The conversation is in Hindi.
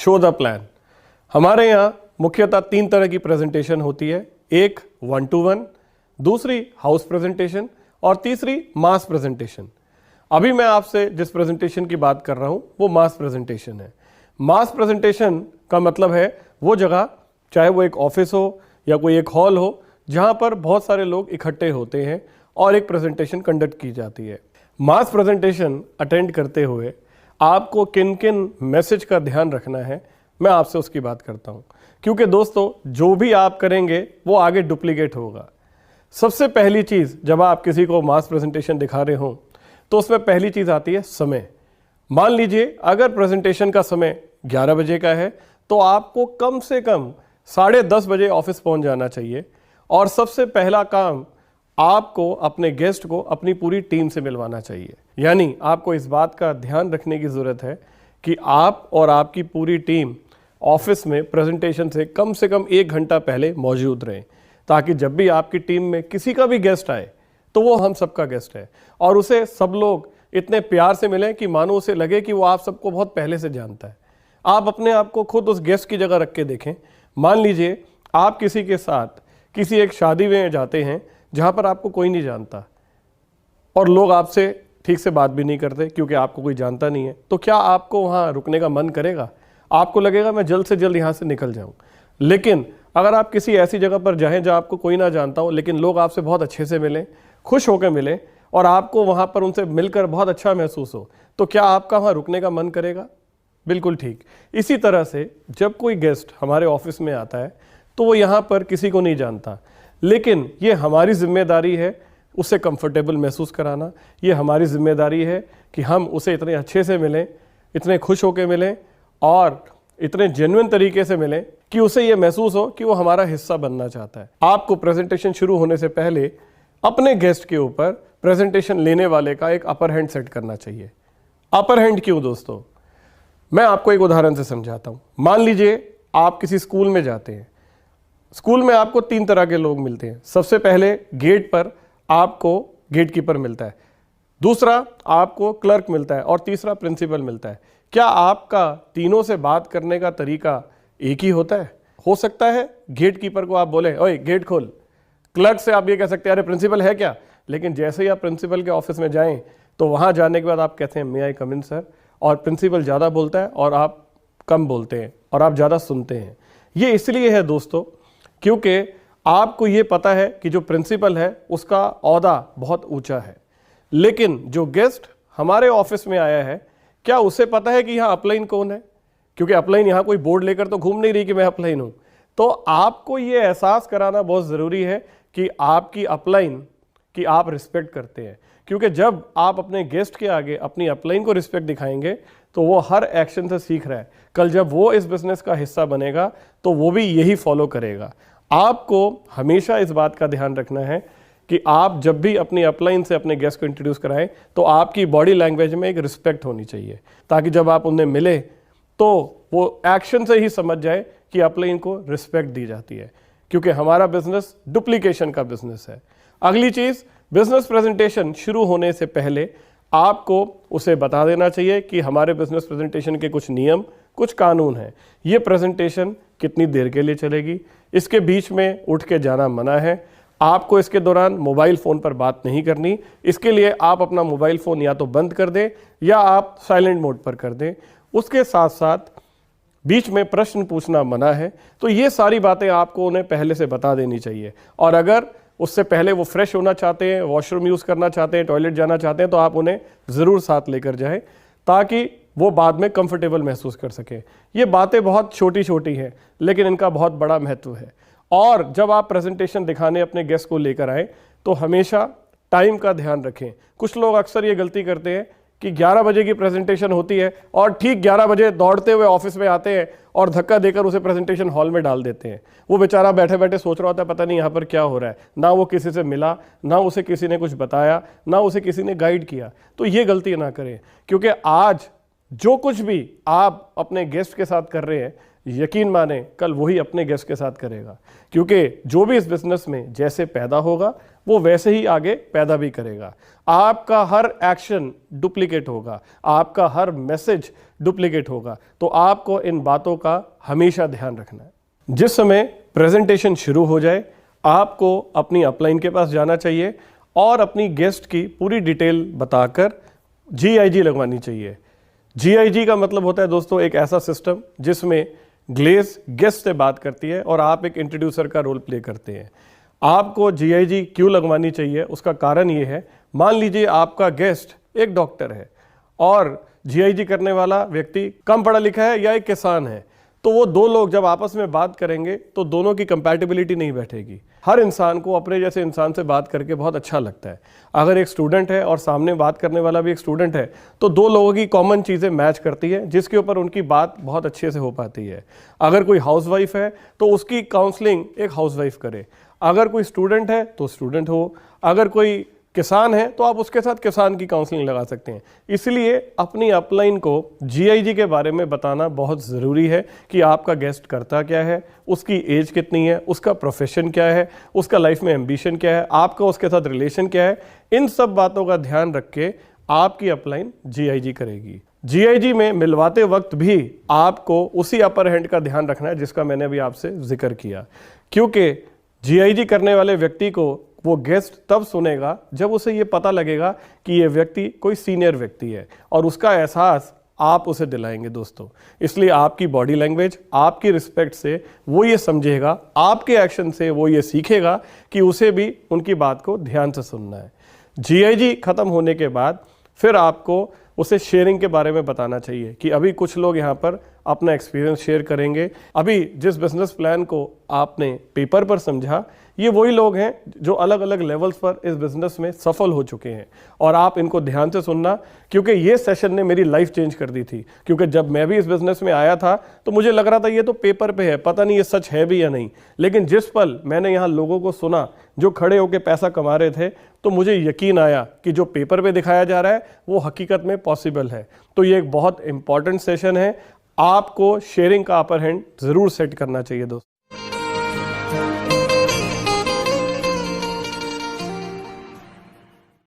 Show the plan. हमारे यहाँ मुख्यतः 3 तरह की प्रेजेंटेशन होती है, एक 1-to-1, दूसरी हाउस प्रेजेंटेशन और तीसरी मास प्रेजेंटेशन। अभी मैं आपसे जिस प्रेजेंटेशन की बात कर रहा हूँ वो मास प्रेजेंटेशन है। मास प्रेजेंटेशन का मतलब है वो जगह, चाहे वो एक ऑफिस हो या कोई एक हॉल हो, जहाँ पर बहुत सारे लोग इकट्ठे होते हैं और एक प्रेजेंटेशन कंडक्ट की जाती है। मास प्रेजेंटेशन अटेंड करते हुए आपको किन किन मैसेज का ध्यान रखना है, मैं आपसे उसकी बात करता हूँ, क्योंकि दोस्तों जो भी आप करेंगे वो आगे डुप्लीकेट होगा। सबसे पहली चीज़, जब आप किसी को मास प्रेजेंटेशन दिखा रहे हो तो उसमें पहली चीज़ आती है समय। मान लीजिए अगर प्रेजेंटेशन का समय 11 बजे का है तो आपको कम से कम 10:30 बजे ऑफिस पहुंच जाना चाहिए और सबसे पहला काम आपको अपने गेस्ट को अपनी पूरी टीम से मिलवाना चाहिए। यानी आपको इस बात का ध्यान रखने की ज़रूरत है कि आप और आपकी पूरी टीम ऑफिस में प्रेजेंटेशन से कम 1 घंटा पहले मौजूद रहें, ताकि जब भी आपकी टीम में किसी का भी गेस्ट आए तो वो हम सबका गेस्ट है और उसे सब लोग इतने प्यार से मिलें कि मानो उसे लगे कि वो आप सबको बहुत पहले से जानता है। आप अपने आप को खुद उस गेस्ट की जगह रख के देखें। मान लीजिए आप किसी के साथ किसी एक शादी में जाते हैं जहाँ पर आपको कोई नहीं जानता और लोग आपसे ठीक से बात भी नहीं करते क्योंकि आपको कोई जानता नहीं है, तो क्या आपको वहाँ रुकने का मन करेगा? आपको लगेगा मैं जल्द से जल्द यहाँ से निकल जाऊँ। लेकिन अगर आप किसी ऐसी जगह पर जाएं जहाँ आपको कोई ना जानता हो लेकिन लोग आपसे बहुत अच्छे से मिलें, खुश होकर मिलें और आपको वहाँ पर उनसे मिलकर बहुत अच्छा महसूस हो, तो क्या आपका वहाँ रुकने का मन करेगा? बिल्कुल ठीक। इसी तरह से जब कोई गेस्ट हमारे ऑफिस में आता है तो वो यहाँ पर किसी को नहीं जानता, लेकिन ये हमारी जिम्मेदारी है उसे कंफर्टेबल महसूस कराना। ये हमारी जिम्मेदारी है कि हम उसे इतने अच्छे से मिलें, इतने खुश होकर मिलें और इतने जेन्युइन तरीके से मिलें कि उसे ये महसूस हो कि वो हमारा हिस्सा बनना चाहता है। आपको प्रेजेंटेशन शुरू होने से पहले अपने गेस्ट के ऊपर प्रेजेंटेशन लेने वाले का एक अपर हैंड सेट करना चाहिए। अपर हैंड क्यों दोस्तों? मैं आपको एक उदाहरण से समझाता हूँ। मान लीजिए आप किसी स्कूल में जाते हैं। स्कूल में आपको 3 तरह के लोग मिलते हैं। सबसे पहले गेट पर आपको गेट कीपर मिलता है, दूसरा आपको क्लर्क मिलता है और तीसरा प्रिंसिपल मिलता है। क्या आपका तीनों से बात करने का तरीका एक ही होता है? हो सकता है गेट कीपर को आप बोले ओए गेट खोल, क्लर्क से आप ये कह सकते हैं अरे प्रिंसिपल है क्या, लेकिन जैसे ही आप प्रिंसिपल के ऑफिस में जाएं तो वहां जाने के बाद आप कहते हैं मे आई कम इन सर, और प्रिंसिपल ज़्यादा बोलता है और आप कम बोलते हैं और आप ज़्यादा सुनते हैं। ये इसलिए है दोस्तों क्योंकि आपको ये पता है कि जो प्रिंसिपल है उसका ओहदा बहुत ऊंचा है, लेकिन जो गेस्ट हमारे ऑफिस में आया है क्या उसे पता है कि यहाँ अपलाइन कौन है? क्योंकि अपलाइन यहाँ कोई बोर्ड लेकर तो घूम नहीं रही कि मैं अपलाइन हूँ। तो आपको ये एहसास कराना बहुत ज़रूरी है कि आपकी अपलाइन की आप रिस्पेक्ट करते हैं, क्योंकि जब आप अपने गेस्ट के आगे अपनी अपलाइन को रिस्पेक्ट दिखाएंगे तो वो हर एक्शन से सीख रहा है। कल जब वो इस बिजनेस का हिस्सा बनेगा तो वो भी यही फॉलो करेगा। आपको हमेशा इस बात का ध्यान रखना है कि आप जब भी अपनी अपलाइन से अपने गेस्ट को इंट्रोड्यूस कराएं तो आपकी बॉडी लैंग्वेज में एक रिस्पेक्ट होनी चाहिए, ताकि जब आप उन्हें मिले तो वो एक्शन से ही समझ जाए कि अपलाइन को रिस्पेक्ट दी जाती है, क्योंकि हमारा बिजनेस डुप्लीकेशन का बिजनेस है। अगली चीज़, बिजनेस प्रेजेंटेशन शुरू होने से पहले आपको उसे बता देना चाहिए कि हमारे बिजनेस प्रेजेंटेशन के कुछ नियम, कुछ कानून हैं। ये प्रेजेंटेशन कितनी देर के लिए चलेगी, इसके बीच में उठ के जाना मना है, आपको इसके दौरान मोबाइल फ़ोन पर बात नहीं करनी। इसके लिए आप अपना मोबाइल फ़ोन या तो बंद कर दें या आप साइलेंट मोड पर कर दें। उसके साथ साथ बीच में प्रश्न पूछना मना है। तो ये सारी बातें आपको उन्हें पहले से बता देनी चाहिए, और अगर उससे पहले वो फ्रेश होना चाहते हैं, वॉशरूम यूज़ करना चाहते हैं, टॉयलेट जाना चाहते हैं, तो आप उन्हें ज़रूर साथ लेकर जाएं ताकि वो बाद में कंफर्टेबल महसूस कर सकें। ये बातें बहुत छोटी छोटी हैं लेकिन इनका बहुत बड़ा महत्व है। और जब आप प्रेजेंटेशन दिखाने अपने गेस्ट को लेकर आएँ तो हमेशा टाइम का ध्यान रखें। कुछ लोग अक्सर ये गलती करते हैं कि 11 बजे की प्रेजेंटेशन होती है और ठीक 11 बजे दौड़ते हुए ऑफिस में आते हैं और धक्का देकर उसे प्रेजेंटेशन हॉल में डाल देते हैं। वो बेचारा बैठे बैठे सोच रहा होता है पता नहीं यहाँ पर क्या हो रहा है, ना वो किसी से मिला, ना उसे किसी ने कुछ बताया, ना उसे किसी ने गाइड किया। तो ये गलती ना करें, क्योंकि आज जो कुछ भी आप अपने गेस्ट के साथ कर रहे हैं, यकीन माने कल वही अपने गेस्ट के साथ करेगा, क्योंकि जो भी इस बिजनेस में जैसे पैदा होगा वो वैसे ही आगे पैदा भी करेगा। आपका हर एक्शन डुप्लीकेट होगा, आपका हर मैसेज डुप्लीकेट होगा। तो आपको इन बातों का हमेशा ध्यान रखना है। जिस समय प्रेजेंटेशन शुरू हो जाए, आपको अपनी अपलाइन के पास जाना चाहिए और अपनी गेस्ट की पूरी डिटेल बताकर GIG लगवानी चाहिए। GIG का मतलब होता है दोस्तों एक ऐसा सिस्टम जिसमें ग्लेज गेस्ट से बात करती है और आप एक इंट्रोड्यूसर का रोल प्ले करते हैं। आपको GIG क्यों लगवानी चाहिए, उसका कारण ये है, मान लीजिए आपका गेस्ट एक डॉक्टर है और GIG करने वाला व्यक्ति कम पढ़ा लिखा है या एक किसान है, तो वो दो लोग जब आपस में बात करेंगे तो दोनों की कंपैटिबिलिटी नहीं बैठेगी। हर इंसान को अपने जैसे इंसान से बात करके बहुत अच्छा लगता है। अगर एक स्टूडेंट है और सामने बात करने वाला भी एक स्टूडेंट है तो दो लोगों की कॉमन चीज़ें मैच करती है, जिसके ऊपर उनकी बात बहुत अच्छे से हो पाती है। अगर कोई हाउसवाइफ है तो उसकी काउंसलिंग एक हाउसवाइफ करे, अगर कोई स्टूडेंट है तो स्टूडेंट हो, अगर कोई किसान है तो आप उसके साथ किसान की काउंसलिंग लगा सकते हैं। इसलिए अपनी अपलाइन को GIG के बारे में बताना बहुत ज़रूरी है कि आपका गेस्ट करता क्या है, उसकी एज कितनी है, उसका प्रोफेशन क्या है, उसका लाइफ में एम्बिशन क्या है, आपका उसके साथ रिलेशन क्या है। इन सब बातों का ध्यान रख के आपकी अपलाइन GIG करेगी। GIG में मिलवाते वक्त भी आपको उसी अपर हैंड का ध्यान रखना है जिसका मैंने अभी आपसे जिक्र किया, क्योंकि GIG करने वाले व्यक्ति को वो गेस्ट तब सुनेगा जब उसे ये पता लगेगा कि ये व्यक्ति कोई सीनियर व्यक्ति है और उसका एहसास आप उसे दिलाएंगे दोस्तों। इसलिए आपकी बॉडी लैंग्वेज, आपकी रिस्पेक्ट से वो ये समझेगा, आपके एक्शन से वो ये सीखेगा कि उसे भी उनकी बात को ध्यान से सुनना है। GIG खत्म होने के बाद फिर आपको उसे शेयरिंग के बारे में बताना चाहिए कि अभी कुछ लोग यहाँ पर अपना एक्सपीरियंस शेयर करेंगे। अभी जिस बिजनेस प्लान को आपने पेपर पर समझा, ये वही लोग हैं जो अलग अलग लेवल्स पर इस बिजनेस में सफल हो चुके हैं और आप इनको ध्यान से सुनना, क्योंकि ये सेशन ने मेरी लाइफ चेंज कर दी थी। क्योंकि जब मैं भी इस बिजनेस में आया था तो मुझे लग रहा था ये तो पेपर पे है, पता नहीं ये सच है भी या नहीं। लेकिन जिस पल मैंने यहाँ लोगों को सुना जो खड़े होकर पैसा कमा रहे थे, तो मुझे यकीन आया कि जो पेपर पे दिखाया जा रहा है वो हकीकत में पॉसिबल है। तो ये एक बहुत इंपॉर्टेंट सेशन है, आपको शेयरिंग का अपर हैंड जरूर सेट करना चाहिए दोस्तों।